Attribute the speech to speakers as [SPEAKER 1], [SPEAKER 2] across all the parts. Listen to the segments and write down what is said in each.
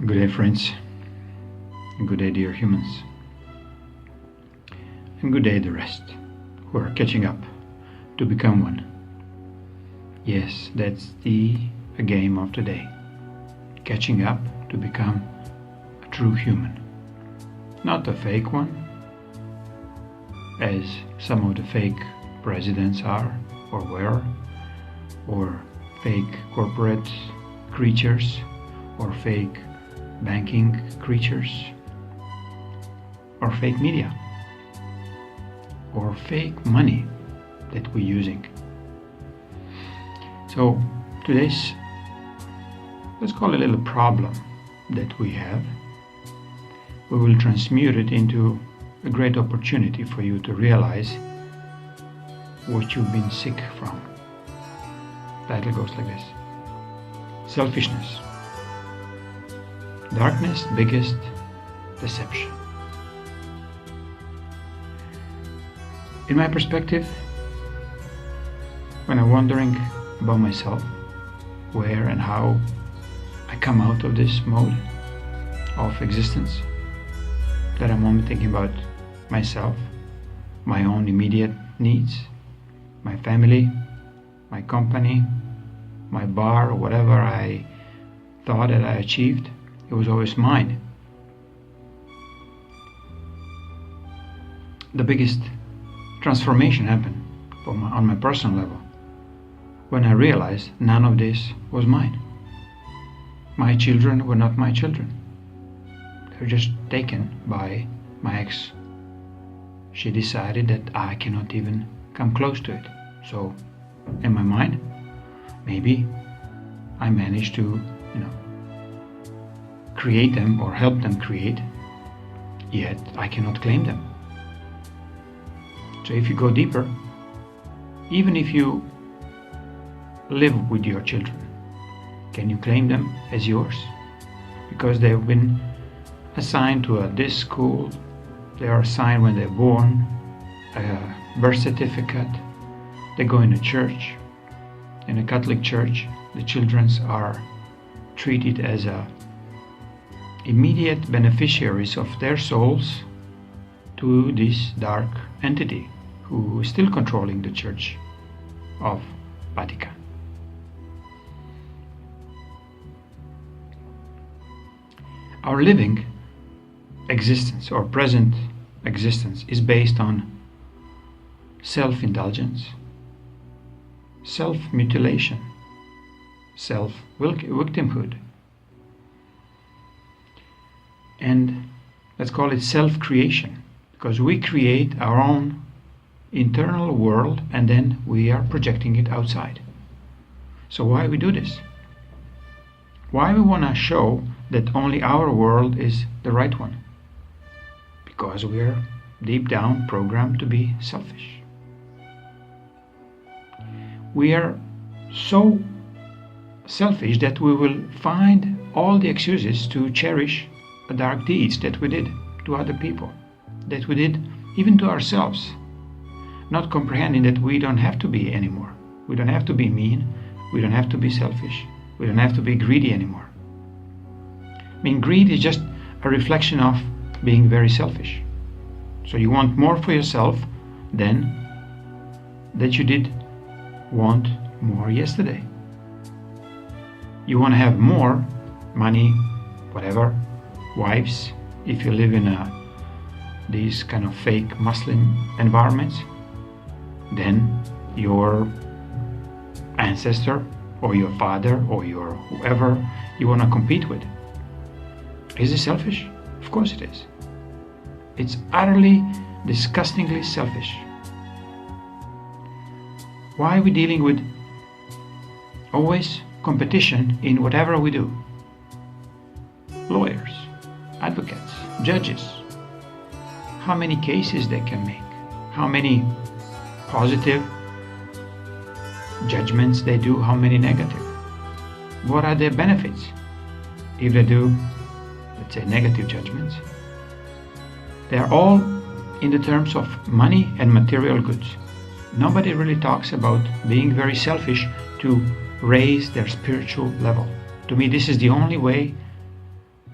[SPEAKER 1] Good day, friends, and good day, dear humans, and good day, the rest who are catching up to become one. Yes, that's the game of today, catching up to become a true human, not a fake one, as some of the fake presidents are or were, or fake corporate creatures, or fake banking creatures, or fake media, or fake money that we're using. So today's, let's call it a little problem that we have, we will transmute it into a great opportunity for you to realize what you've been sick from. Title goes like this: Selfishness. Darkness' biggest deception. In my perspective, when I'm wondering about myself, where and how I come out of this mode of existence, that I'm only thinking about myself, my own immediate needs, my family, my company, my bar, or whatever I thought that I achieved, it was always mine. The biggest transformation happened on my personal level when I realized none of this was mine. My children were not my children. They were just taken by my ex. She decided that I cannot even come close to it. So in my mind, maybe I managed to, create them or help them create, yet I cannot claim them. So if you go deeper, even if you live with your children, can you claim them as yours? Because they've been assigned to this school, they are assigned when they're born, a birth certificate, they go in a church. In a Catholic church, the children are treated as immediate beneficiaries of their souls to this dark entity who is still controlling the Church of Vatican. Our living existence or present existence is based on self-indulgence, self-mutilation, self-victimhood, and let's call it self-creation, because we create our own internal world and then we are projecting it outside. So why we do this? Why we want to show that only our world is the right one? Because we are deep down programmed to be selfish. We are so selfish that we will find all the excuses to cherish the dark deeds that we did to other people, that we did even to ourselves, not comprehending that we don't have to be anymore. We don't have to be mean, we don't have to be selfish, we don't have to be greedy anymore. I mean, greed is just a reflection of being very selfish. So you want more for yourself than that you did want more yesterday. You want to have more money, whatever, wives, if you live in these kind of fake Muslim environments, than your ancestor or your father or your whoever you want to compete with. Is it selfish? Of course it is. It's utterly, disgustingly selfish. Why are we dealing with always competition in whatever we do? Lawyers, advocates, judges, how many cases they can make, how many positive judgments they do, how many negative. What are their benefits if they do, let's say, negative judgments? They are all in the terms of money and material goods. Nobody really talks about being very selfish to raise their spiritual level. To me, this is the only way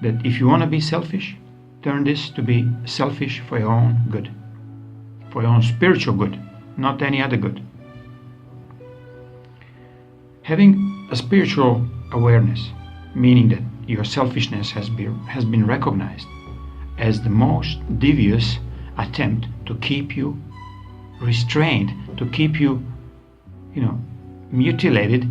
[SPEAKER 1] that if you want to be selfish, turn this to be selfish for your own good, for your own spiritual good, not any other good. Having a spiritual awareness, meaning that your selfishness has been recognized as the most devious attempt to keep you restrained, to keep you, mutilated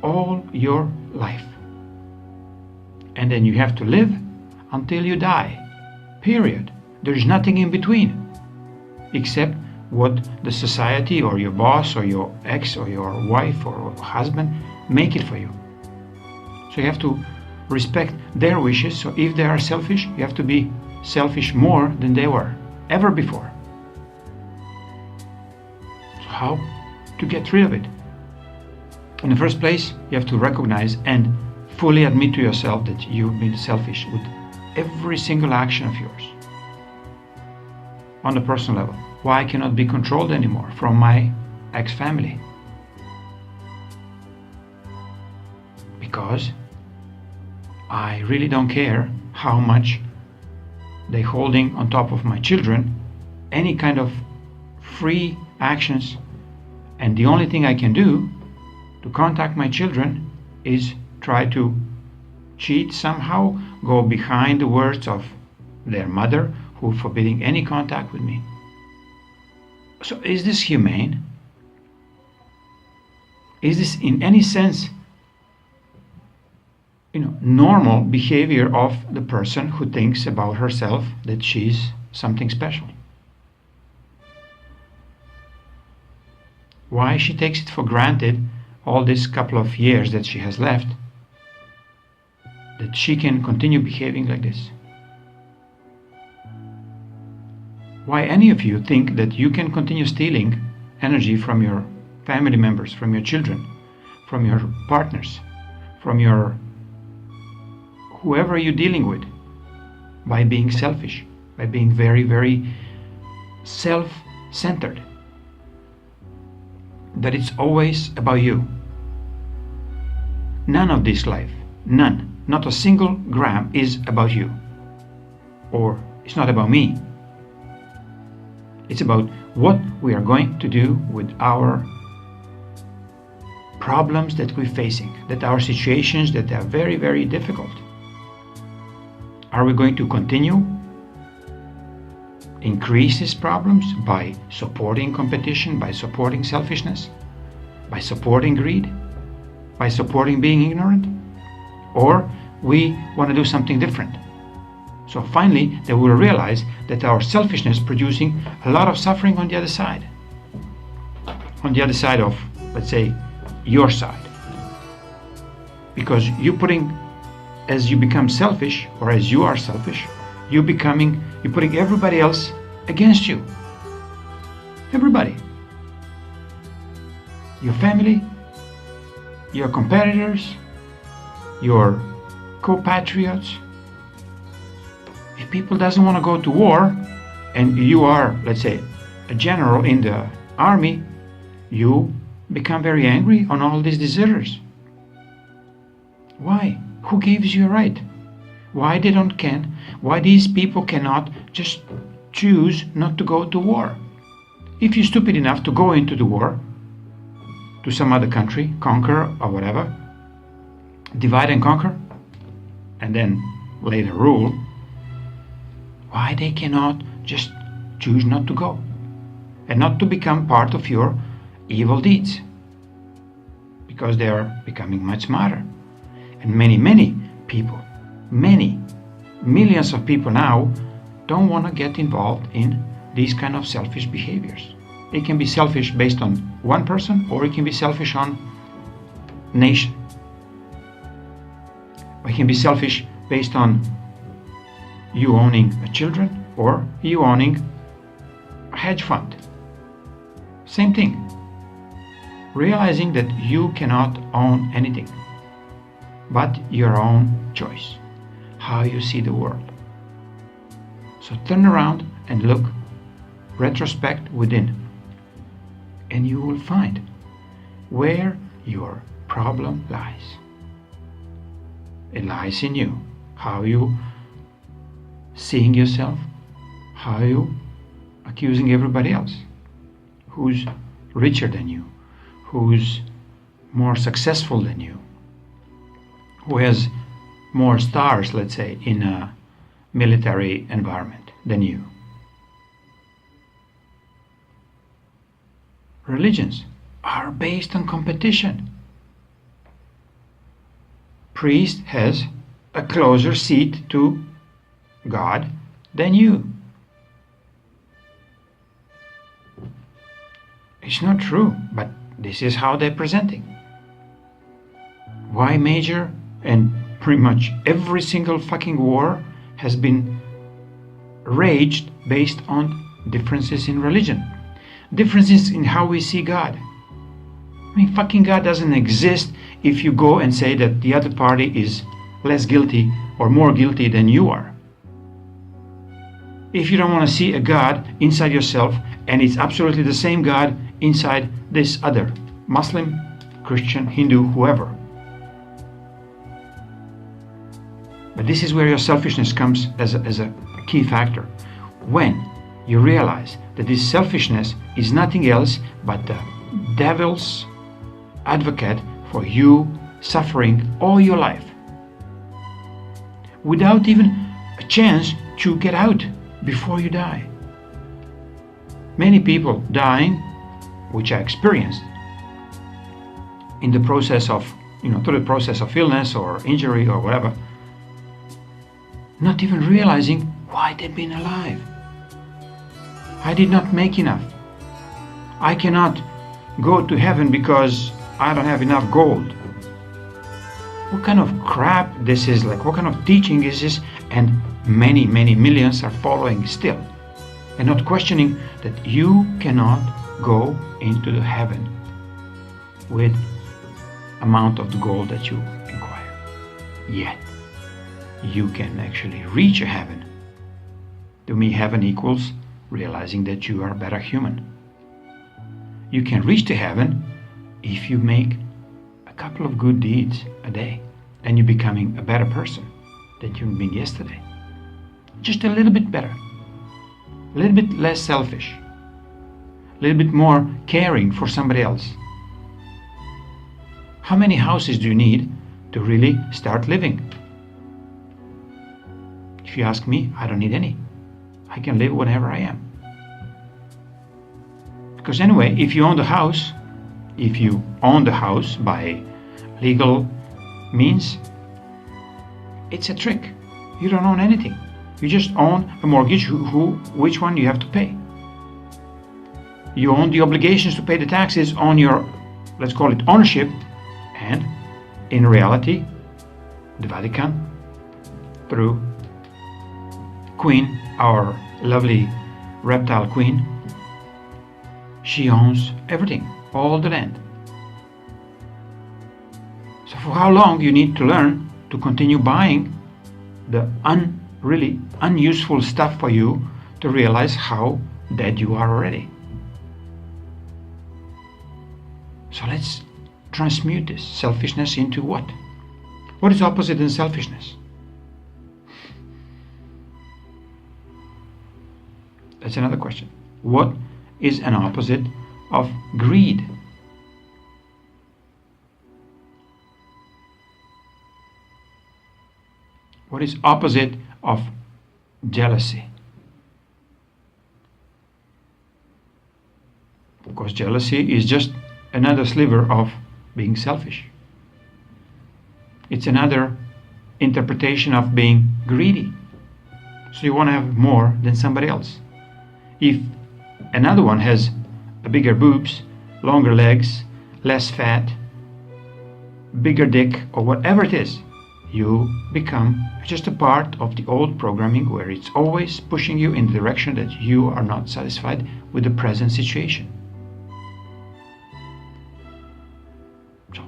[SPEAKER 1] all your life. And then you have to live until you die. Period. There is nothing in between except what the society or your boss or your ex or your wife or husband make it for you. So you have to respect their wishes. So if they are selfish, you have to be selfish more than they were ever before. So how to get rid of it? In the first place, you have to recognize and fully admit to yourself that you've been selfish with every single action of yours. On the personal level, why I cannot be controlled anymore from my ex-family? Because I really don't care how much they holding on top of my children, any kind of free actions, and the only thing I can do to contact my children is try to cheat somehow, go behind the words of their mother who forbidding any contact with me. So is this humane? Is this in any sense normal behavior of the person who thinks about herself that she's something special? Why she takes it for granted all this couple of years that she has left, that she can continue behaving like this? Why any of you think that you can continue stealing energy from your family members, from your children, from your partners, from your whoever you're dealing with, by being selfish, by being very, very self-centered? That it's always about you. None of this life, none, not a single gram is about you. Or it's not about me. It's about what we are going to do with our problems that we're facing, that our situations that are very, very difficult. Are we going to continue increase these problems by supporting competition, by supporting selfishness, by supporting greed, by supporting being ignorant? Or we want to do something different? So finally, they will realize that our selfishness producing a lot of suffering on the other side. On the other side of, let's say, your side. Because as you become selfish, or as you are selfish, you're putting everybody else against you. Everybody. Your family, your competitors, your compatriots. If people doesn't want to go to war, and you are, let's say, a general in the army, you become very angry on all these deserters. Why? Who gives you a right? Why these people cannot just choose not to go to war? If you're stupid enough to go into the war, to some other country, conquer or whatever, divide and conquer, and then later rule, why they cannot just choose not to go and not to become part of your evil deeds? Because they are becoming much smarter. And many people, many millions of people now don't want to get involved in these kind of selfish behaviors. It can be selfish based on one person, or it can be selfish on nation. Or it can be selfish based on you owning children, or you owning a hedge fund. Same thing. Realizing that you cannot own anything but your own choice, how you see the world. So turn around and look, retrospect within, and you will find where your problem lies. It lies in you, how you seeing yourself? How are you accusing everybody else? Who's richer than you? Who's more successful than you? Who has more stars, let's say, in a military environment than you? Religions are based on competition. Priest has a closer seat to God than you. It's not true, but this is how they're presenting. Why major and pretty much every single fucking war has been raged based on differences in religion, differences in how we see God. I mean, fucking God doesn't exist if you go and say that the other party is less guilty or more guilty than you are. If you don't want to see a God inside yourself and it's absolutely the same God inside this other Muslim, Christian, Hindu, whoever. But this is where your selfishness comes as a key factor. When you realize that this selfishness is nothing else but the devil's advocate for you suffering all your life without even a chance to get out before you die. Many people dying, which I experienced in the process of, through the process of illness or injury or whatever, not even realizing why they've been alive. I did not make enough. I cannot go to heaven because I don't have enough gold. What kind of crap this is? Like, what kind of teaching is this? And many millions are following still and not questioning that you cannot go into the heaven with amount of the gold that you acquire. Yet you can actually reach a heaven. To me, heaven equals realizing that you are a better human. You can reach to heaven if you make a couple of good deeds a day and you're becoming a better person than you've been yesterday. Just a little bit better, a little bit less selfish, a little bit more caring for somebody else. How many houses do you need to really start living? If you ask me, I don't need any. I can live whenever I am. Because anyway, if you own the house by legal means, it's a trick. You don't own anything. You just own a mortgage, which one you have to pay. You own the obligations to pay the taxes on your, let's call it ownership, and in reality, the Vatican, through Queen, our lovely reptile queen, she owns everything, all the land. So for how long you need to learn to continue buying the really unuseful stuff for you to realize how dead you are already. So let's transmute this selfishness into what? What is opposite in selfishness? That's another question. What is an opposite of greed? What is opposite of jealousy? Because jealousy is just another sliver of being selfish. It's another interpretation of being greedy. So you want to have more than somebody else. If another one has a bigger boobs, longer legs, less fat, bigger dick, or whatever it is, you become just a part of the old programming where it's always pushing you in the direction that you are not satisfied with the present situation. So,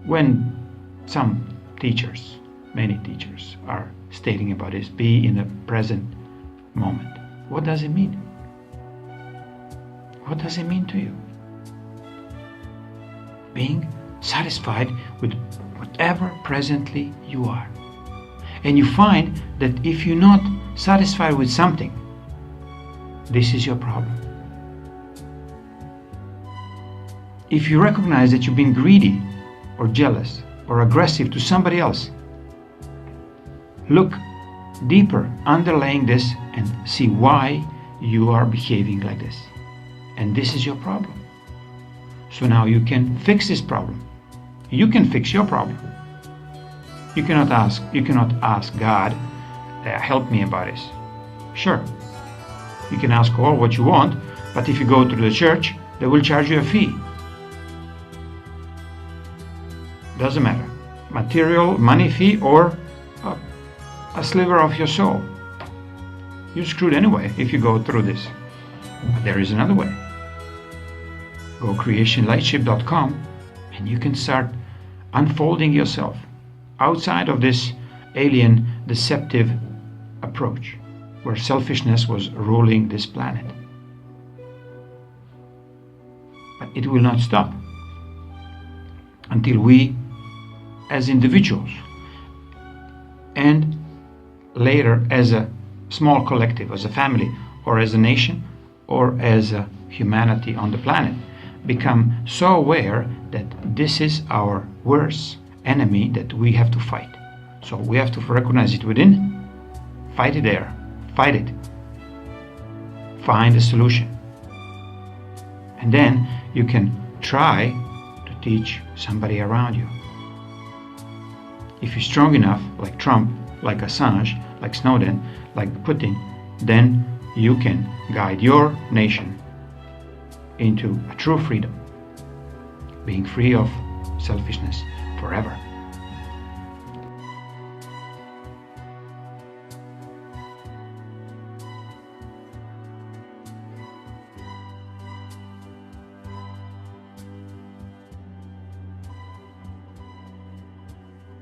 [SPEAKER 1] when some teachers, many teachers, are stating about this, be in the present moment, what does it mean? What does it mean to you? Being satisfied with whatever presently you are. And you find that if you're not satisfied with something, this is your problem. If you recognize that you've been greedy or jealous or aggressive to somebody else, look deeper, underlying this, and see why you are behaving like this. And this is your problem. So now you can fix this problem. You can fix your problem. You cannot ask God, help me about this. Sure, you can ask all what you want, but if you go to the church, they will charge you a fee. Doesn't matter. Material, money fee, or a sliver of your soul. You're screwed anyway if you go through this. But there is another way. Go creationlightship.com and you can start unfolding yourself outside of this alien, deceptive approach where selfishness was ruling this planet. But it will not stop until we, as individuals, and later as a small collective, as a family, or as a nation, or as a humanity on the planet, become so aware that this is our worst enemy that we have to fight. So we have to recognize it within, fight it there, fight it, find a solution. And then you can try to teach somebody around you. If you're strong enough, like Trump, like Assange, like Snowden, like Putin, then you can guide your nation into a true freedom, being free of selfishness forever.